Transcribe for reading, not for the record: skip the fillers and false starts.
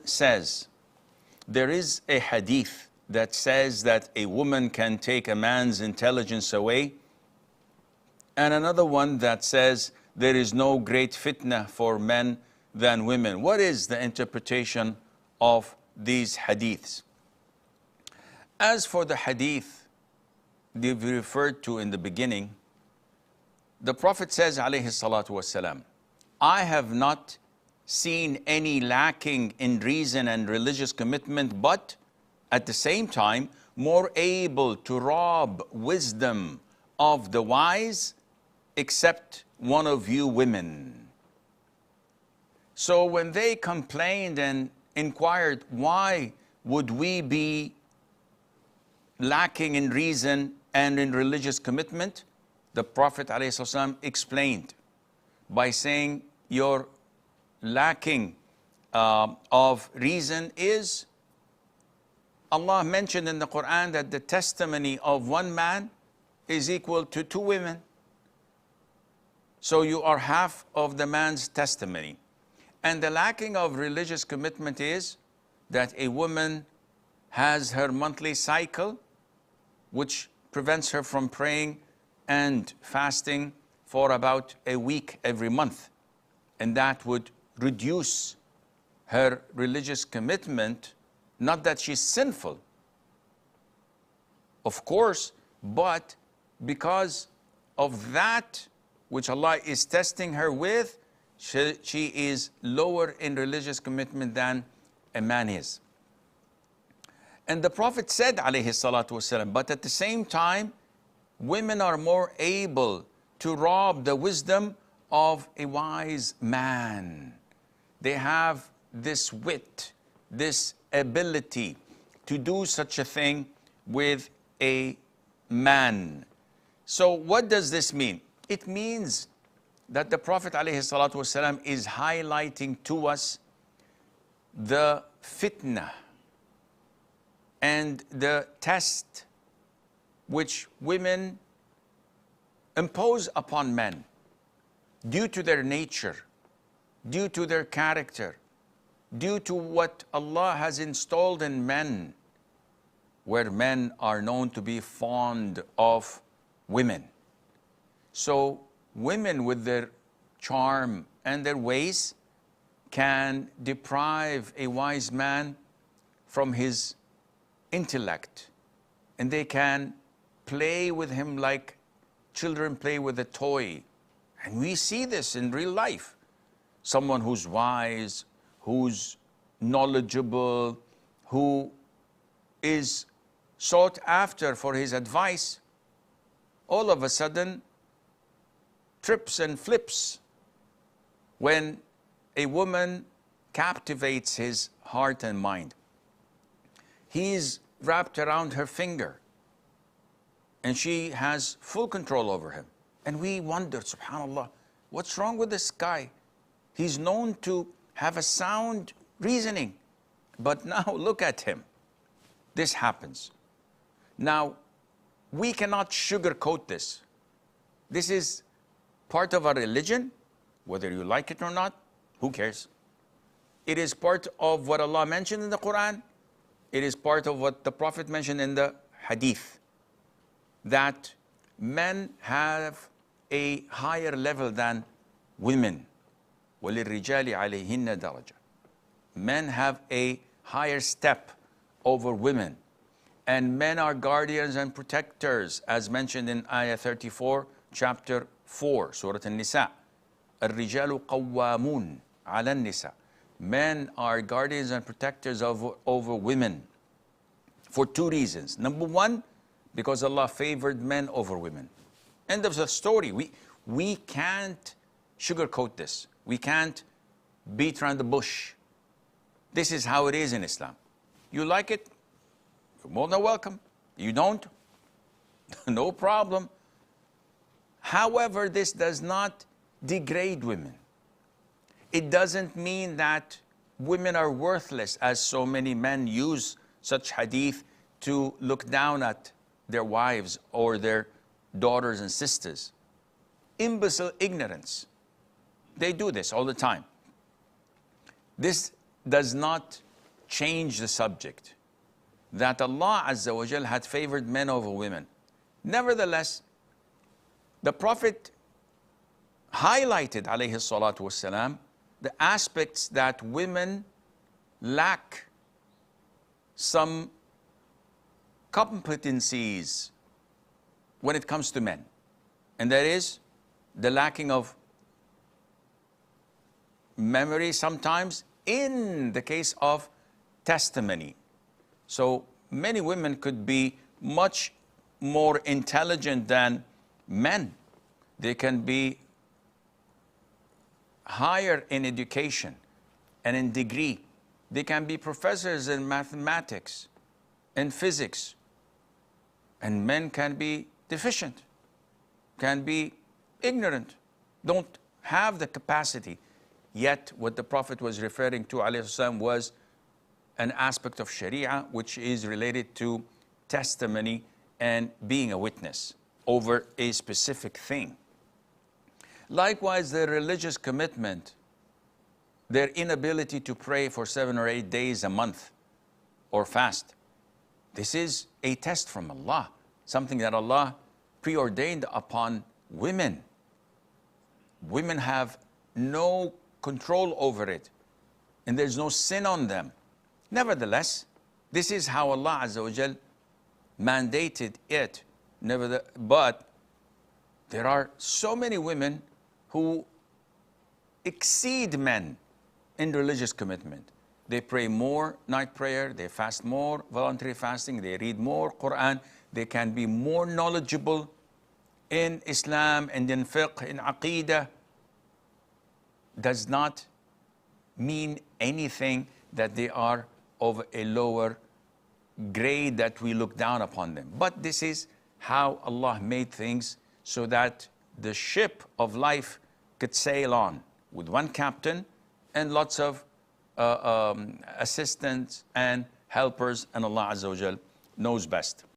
says, there is a hadith that says that a woman can take a man's intelligence away, and another one that says there is no great fitna for men than women. What is the interpretation of these hadiths? As for the hadith that we referred to in the beginning, the Prophet says, alayhi salatu wasalam, I have not seen any lacking in reason and religious commitment, but at the same time, more able to rob wisdom of the wise, except one of you women. So when they complained and inquired, why would we be lacking in reason and in religious commitment? The Prophet ﷺ explained by saying, your lacking of reason is, Allah mentioned in the Quran that the testimony of one man is equal to 2 women. So you are half of the man's testimony. And the lacking of religious commitment is that a woman has her monthly cycle, which prevents her from praying and fasting for about a week every month. And that would reduce her religious commitment. Not that she's sinful, of course, but because of that which Allah is testing her with, she is lower in religious commitment than a man is. And the Prophet said, alayhi salatu wasalam, but at the same time, women are more able to rob the wisdom of a wise man. They have this wit, this ability to do such a thing with a man. So what does this mean? It means that the Prophet ﷺ is highlighting to us the fitna and the test which women impose upon men due to their nature, due to their character, due to what Allah has installed in men, where men are known to be fond of women. So women with their charm and their ways can deprive a wise man from his intellect, and they can play with him like children play with a toy. And we see this in real life. Someone who's wise, who's knowledgeable, who is sought after for his advice, all of a sudden trips and flips when a woman captivates his heart and mind. He's wrapped around her finger and she has full control over him. And we wonder, subhanAllah, what's wrong with this guy? He's known to have a sound reasoning, but now look at him. This happens. Now, we cannot sugarcoat this. This is part of our religion, whether you like it or not, who cares? It is part of what Allah mentioned in the Quran. It is part of what the Prophet mentioned in the Hadith, that men have a higher level than women. وَلِلرِّجَالِ عَلَيْهِنَّ دَرَجَةٌ. Men have a higher step over women. And men are guardians and protectors, as mentioned in Ayah 34, chapter 4, Surah An-Nisa. الرِّجَالُ قَوَّامُونَ عَلَى النِّسَاءِ. Men are guardians and protectors over women for 2 reasons. Number 1, because Allah favored men over women. End of the story. We can't sugarcoat this. We can't beat around the bush. This is how it is in Islam. You like it? You're more than welcome. You don't? No problem. However, this does not degrade women. It doesn't mean that women are worthless, as so many men use such hadith to look down at their wives or their daughters and sisters. Imbecile ignorance. They do this all the time. This does not change the subject that Allah Azza wa Jal had favored men over women. Nevertheless, the Prophet highlighted, alayhi salatu wasalam, the aspects that women lack some competencies when it comes to men. And that is the lacking of memory sometimes in the case of testimony. So many women could be much more intelligent than men. They can be higher in education and in degree. They can be professors in mathematics and physics. And men can be deficient, can be ignorant, don't have the capacity. Yet what the Prophet was referring to, alayhi salam, was an aspect of Sharia which is related to testimony and being a witness over a specific thing. Likewise, their religious commitment, their inability to pray for 7 or 8 days a month or fast. This is a test from Allah, something that Allah preordained upon women. Women have no control over it, and there's no sin on them. Nevertheless, this is how Allah Azza wa Jal mandated it. But there are so many women who exceed men in religious commitment. They pray more night prayer, they fast more voluntary fasting, they read more Quran, they can be more knowledgeable in Islam and in fiqh, in aqeedah. Does not mean anything that they are of a lower grade, that we look down upon them. But this is how Allah made things so that the ship of life could sail on with one captain and lots of assistants and helpers, and Allah Azza wa Jal knows best.